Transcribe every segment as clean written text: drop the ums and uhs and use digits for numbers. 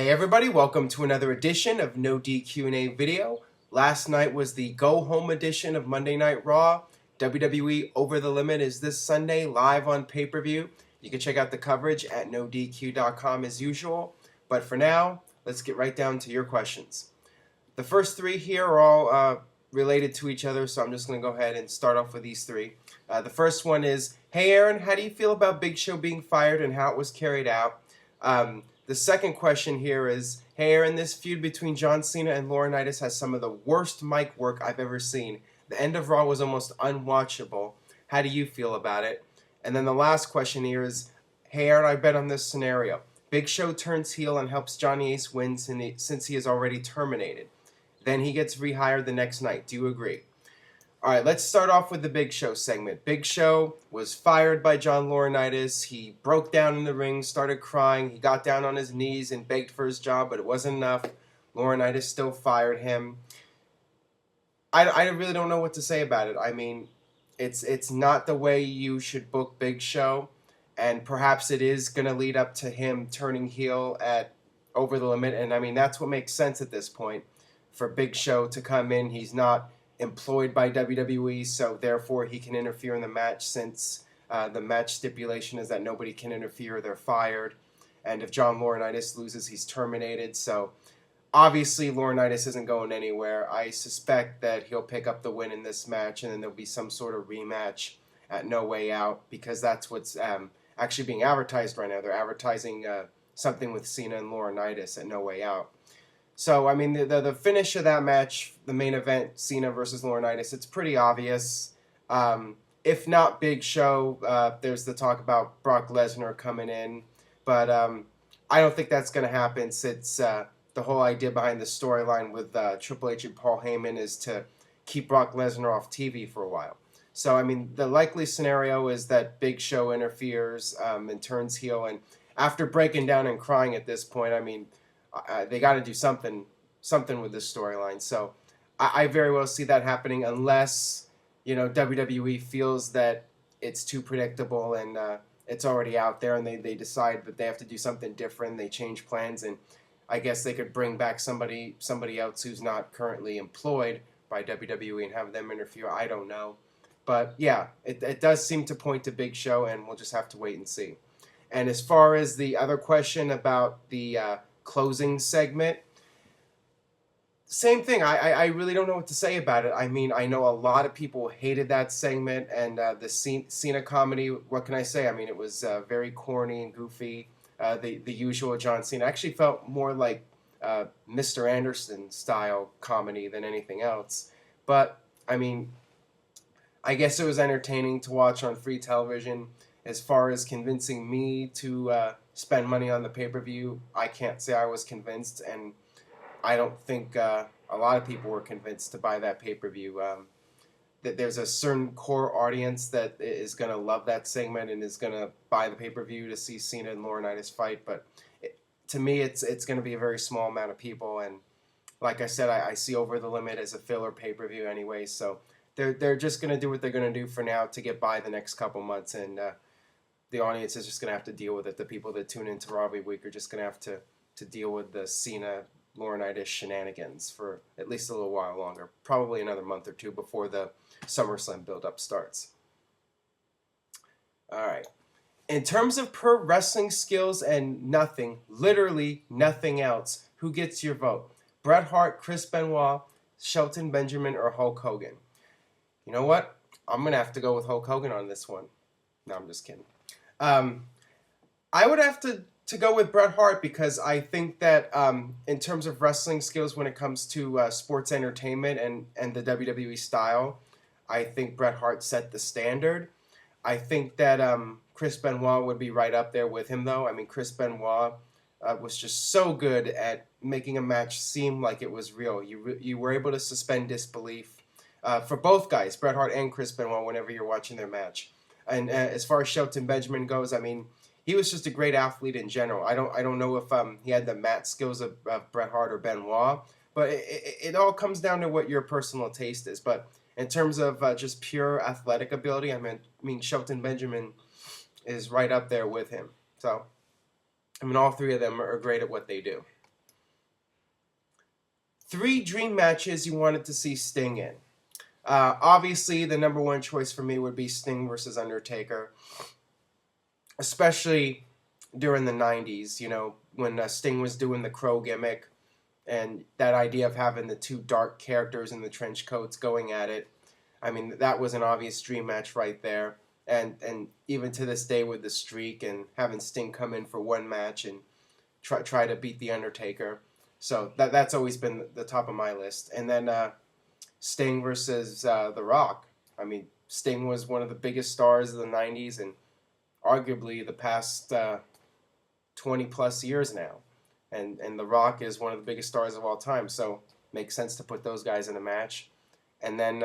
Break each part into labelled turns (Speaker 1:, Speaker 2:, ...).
Speaker 1: Hey everybody, welcome to another edition of No DQ&A video. Last night was the go-home edition of Monday Night Raw. WWE Over the Limit is this Sunday, live on pay-per-view. You can check out the coverage at NoDQ.com as usual. But for now, let's get right down to your questions. The first three here are all related to each other, so I'm just going to go ahead and start off with these three. The first one is, hey Aaron, how do you feel about Big Show being fired and how it was carried out? The second question here is, hey Aaron, this feud between John Cena and Laurinaitis has some of the worst mic work I've ever seen. The end of Raw was almost unwatchable. How do you feel about it? And then the last question here is, hey Aaron, I bet on this scenario. Big Show turns heel and helps Johnny Ace win since he is already terminated. Then he gets rehired the next night. Do you agree? Alright, let's start off with the Big Show segment. Big Show was fired by John Laurinaitis. He broke down in the ring, started crying. He got down on his knees and begged for his job, but it wasn't enough. Laurinaitis still fired him. I really don't know what to say about it. I mean, it's not the way you should book Big Show, and perhaps it is going to lead up to him turning heel at Over the Limit, and I mean, that's what makes sense at this point for Big Show to come in. He's not employed by WWE, so therefore he can interfere in the match since the match stipulation is that nobody can interfere, they're fired. And if John Laurinaitis loses, he's terminated. So obviously Laurinaitis isn't going anywhere. I suspect that he'll pick up the win in this match, and then there'll be some sort of rematch at No Way Out, because that's what's actually being advertised right now. They're advertising something with Cena and Laurinaitis at No Way Out. So, I mean, the finish of that match, the main event, Cena versus Laurinaitis, it's pretty obvious. If not Big Show, there's the talk about Brock Lesnar coming in. But I don't think that's going to happen, since the whole idea behind the storyline with Triple H and Paul Heyman is to keep Brock Lesnar off TV for a while. So, I mean, the likely scenario is that Big Show interferes and turns heel. And after breaking down and crying at this point, I mean, they got to do something with this storyline. So I very well see that happening, unless, you know, WWE feels that it's too predictable and it's already out there, and they decide that they have to do something different. They change plans, and I guess they could bring back somebody else who's not currently employed by WWE and have them interfere. I don't know. But yeah, it does seem to point to Big Show, and we'll just have to wait and see. And as far as the other question about the closing segment, same thing. I really don't know what to say about it. I mean, I know a lot of people hated that segment, and the Cena comedy, what can I say? I mean, it was very corny and goofy. The usual John Cena actually felt more like Mr. Anderson style comedy than anything else. But I mean, I guess it was entertaining to watch on free television. As far as convincing me to spend money on the pay-per-view, I can't say I was convinced, and I don't think a lot of people were convinced to buy that pay-per-view. That there's a certain core audience that is going to love that segment and is going to buy the pay-per-view to see Cena and Laurinaitis fight, but to me it's going to be a very small amount of people, and like I said, I see Over the Limit as a filler pay-per-view anyway, so they're just going to do what they're going to do for now to get by the next couple months, and the audience is just going to have to deal with it. The people that tune into Raw every week are just going to have to deal with the Cena Laurinaitis shenanigans for at least a little while longer. Probably another month or two before the SummerSlam build-up starts. Alright. In terms of pro wrestling skills and nothing, literally nothing else, who gets your vote? Bret Hart, Chris Benoit, Shelton Benjamin, or Hulk Hogan? You know what? I'm going to have to go with Hulk Hogan on this one. No, I'm just kidding. I would have to go with Bret Hart, because I think that in terms of wrestling skills when it comes to sports entertainment and the WWE style, I think Bret Hart set the standard. I think that Chris Benoit would be right up there with him, though. I mean, Chris Benoit was just so good at making a match seem like it was real. You were able to suspend disbelief for both guys, Bret Hart and Chris Benoit, whenever you're watching their match. And as far as Shelton Benjamin goes, I mean, he was just a great athlete in general. I don't know if he had the mat skills of Bret Hart or Benoit, but it all comes down to what your personal taste is. But in terms of just pure athletic ability, I mean Shelton Benjamin is right up there with him. So, I mean, all three of them are great at what they do. 3 dream matches you wanted to see Sting in. Obviously, the number one choice for me would be Sting versus Undertaker, especially during the 90s, when Sting was doing the Crow gimmick, and that idea of having the 2 dark characters in the trench coats going at it. I mean, that was an obvious dream match right there. And even to this day with the streak and having Sting come in for one match and try to beat The Undertaker. So that's always been the top of my list. And then Sting versus The Rock. I mean, Sting was one of the biggest stars of the 90s and arguably the past 20 plus years now. And The Rock is one of the biggest stars of all time. So makes sense to put those guys in a match. And then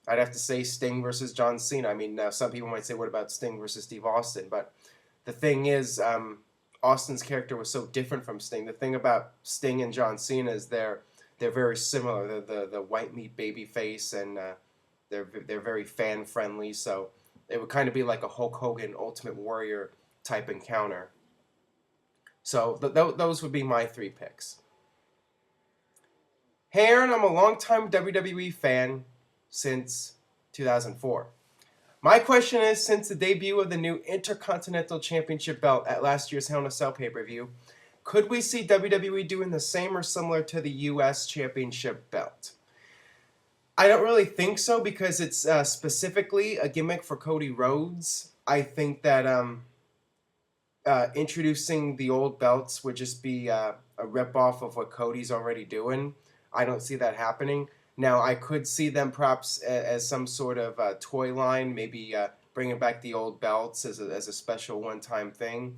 Speaker 1: I'd have to say Sting versus John Cena. I mean, some people might say, what about Sting versus Steve Austin? But the thing is, Austin's character was so different from Sting. The thing about Sting and John Cena is they're very similar. They're the white meat baby face, and they're very fan friendly. So it would kind of be like a Hulk Hogan Ultimate Warrior type encounter. So those would be my 3 picks. Hey Aaron, I'm a longtime WWE fan since 2004. My question is, since the debut of the new Intercontinental Championship belt at last year's Hell in a Cell pay-per-view, could we see WWE doing the same or similar to the U.S. Championship belt? I don't really think so, because it's specifically a gimmick for Cody Rhodes. I think that introducing the old belts would just be a rip-off of what Cody's already doing. I don't see that happening. Now, I could see them perhaps as some sort of toy line, maybe bringing back the old belts as a special one-time thing.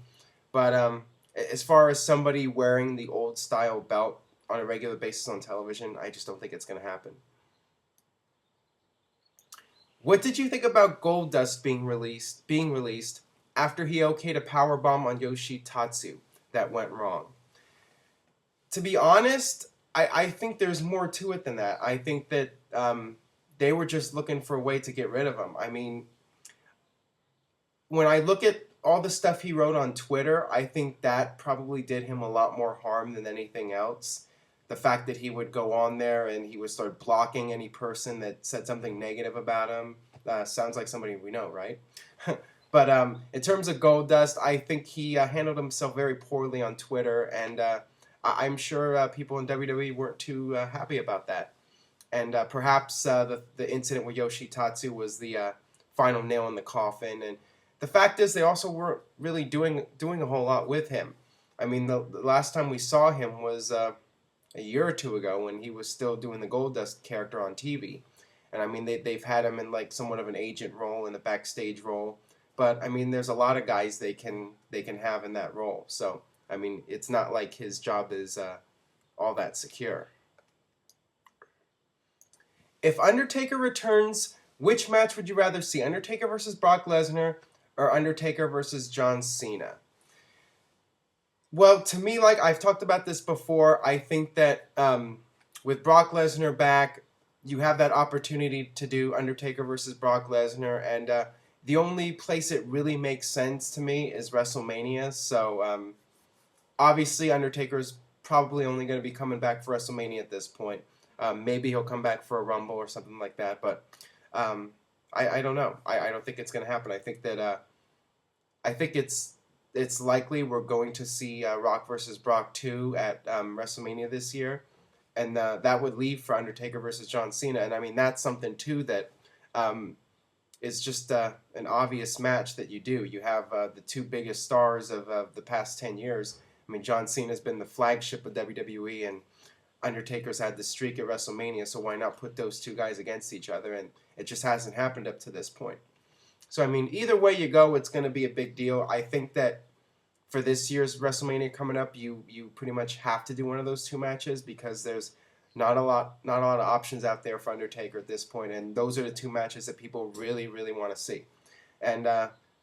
Speaker 1: But as far as somebody wearing the old-style belt on a regular basis on television, I just don't think it's going to happen. What did you think about Goldust being released after he okayed a powerbomb on Yoshitatsu that went wrong? To be honest, I think there's more to it than that. I think that they were just looking for a way to get rid of him. I mean, when I look at all the stuff he wrote on Twitter, I think that probably did him a lot more harm than anything else. The fact that he would go on there and he would start blocking any person that said something negative about him. Sounds like somebody we know, right? But in terms of Goldust, I think he handled himself very poorly on Twitter, and I'm sure people in WWE weren't too happy about that. And perhaps the incident with Yoshitatsu was the final nail in the coffin. And the fact is, they also weren't really doing a whole lot with him. I mean, the last time we saw him was a year or 2 ago when he was still doing the Goldust character on TV. And I mean, they've had him in like somewhat of an agent role, in a backstage role. But I mean, there's a lot of guys they can have in that role. So I mean, it's not like his job is all that secure. If Undertaker returns, which match would you rather see? Undertaker versus Brock Lesnar or Undertaker versus John Cena? Well, to me, like I've talked about this before, I think that with Brock Lesnar back, you have that opportunity to do Undertaker versus Brock Lesnar, and the only place it really makes sense to me is WrestleMania. So obviously, Undertaker's probably only going to be coming back for WrestleMania at this point. Maybe he'll come back for a Rumble or something like that, but I don't know. I don't think it's going to happen. I think that I think it's likely we're going to see Rock versus Brock 2 at WrestleMania this year, and that would leave for Undertaker versus John Cena. And I mean, that's something too that is just an obvious match that you do. You have the 2 biggest stars of the past 10 years. I mean, John Cena's been the flagship of WWE, and Undertaker's had the streak at WrestleMania, so why not put those 2 guys against each other? And it just hasn't happened up to this point. So, I mean, either way you go, it's going to be a big deal. I think that for this year's WrestleMania coming up, you pretty much have to do one of those 2 matches, because there's not a lot of options out there for Undertaker at this point, and those are the 2 matches that people really, really want to see. And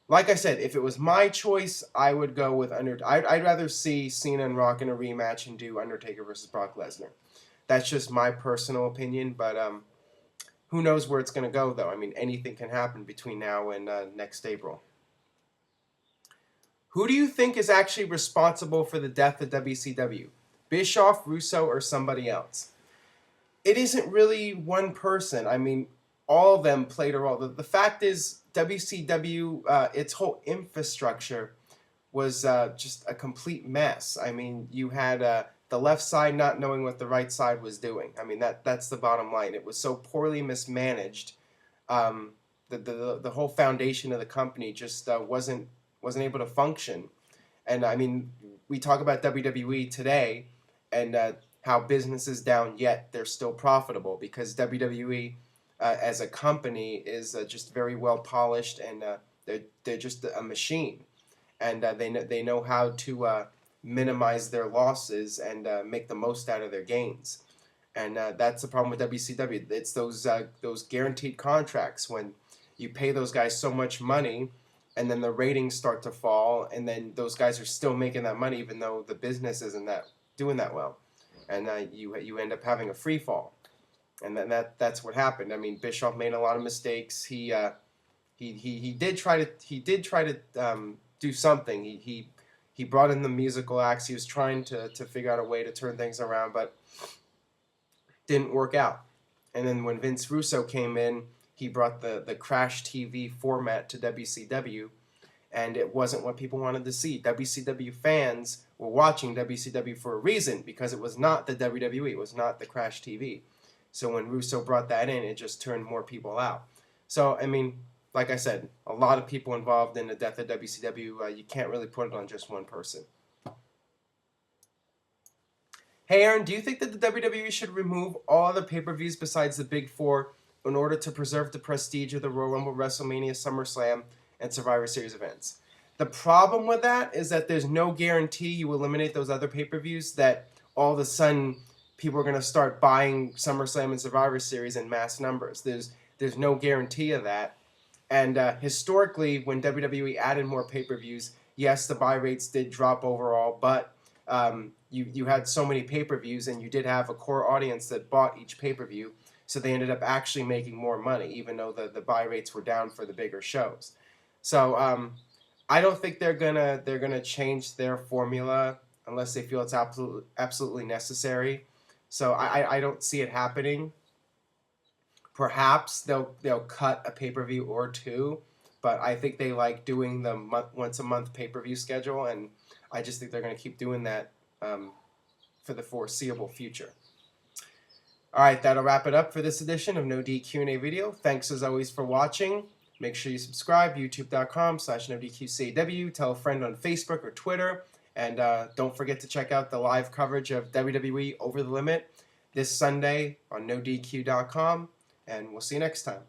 Speaker 1: like I said, if it was my choice, I would go with I'd rather see Cena and Rock in a rematch and do Undertaker versus Brock Lesnar. That's just my personal opinion, but who knows where it's going to go, though. I mean, anything can happen between now and next April. Who do you think is actually responsible for the death of WCW? Bischoff, Russo, or somebody else? it isn't really one person. I mean, all of them played a role. The fact is, WCW, its whole infrastructure was just a complete mess. I mean, you had the left side not knowing what the right side was doing. I mean, that's the bottom line. It was so poorly mismanaged. Um, the whole foundation of the company just wasn't able to function. And I mean, we talk about WWE today, and how business is down, yet they're still profitable because WWE as a company is just very well polished, and they're just a machine, and they know how to minimize their losses and make the most out of their gains. And that's the problem with WCW. It's those guaranteed contracts when you pay those guys so much money, and then the ratings start to fall, and then those guys are still making that money even though the business isn't that doing that well, and you end up having a free fall, and then that's what happened. I mean, Bischoff made a lot of mistakes. He did try to do something. He brought in the musical acts. He was trying to figure out a way to turn things around, but didn't work out. And then when Vince Russo came in, he brought the Crash TV format to WCW, and it wasn't what people wanted to see. WCW fans were watching WCW for a reason, because it was not the WWE, it was not the Crash TV. So when Russo brought that in, it just turned more people out. So, I mean, like I said, a lot of people involved in the death of WCW. You can't really put it on just one person. Hey Aaron, do you think that the WWE should remove all the pay-per-views besides the big four in order to preserve the prestige of the Royal Rumble, WrestleMania, SummerSlam, and Survivor Series events? The problem with that is that there's no guarantee you eliminate those other pay-per-views that all of a sudden people are going to start buying SummerSlam and Survivor Series in mass numbers. There's no guarantee of that. And historically, when WWE added more pay-per-views, yes, the buy rates did drop overall, but you had so many pay-per-views, and you did have a core audience that bought each pay-per-view, so they ended up actually making more money, even though the buy rates were down for the bigger shows. So I don't think they're gonna change their formula unless they feel it's absolutely necessary. So I don't see it happening. Perhaps they'll cut a pay-per-view or two, but I think they like doing the once a month pay-per-view schedule, and I just think they're going to keep doing that for the foreseeable future. All right, that'll wrap it up for this edition of No DQ&A Video. Thanks as always for watching. Make sure you subscribe, youtube.com/NoDQ&AW. Tell a friend on Facebook or Twitter. And don't forget to check out the live coverage of WWE Over the Limit this Sunday on NoDQ.com. And we'll see you next time.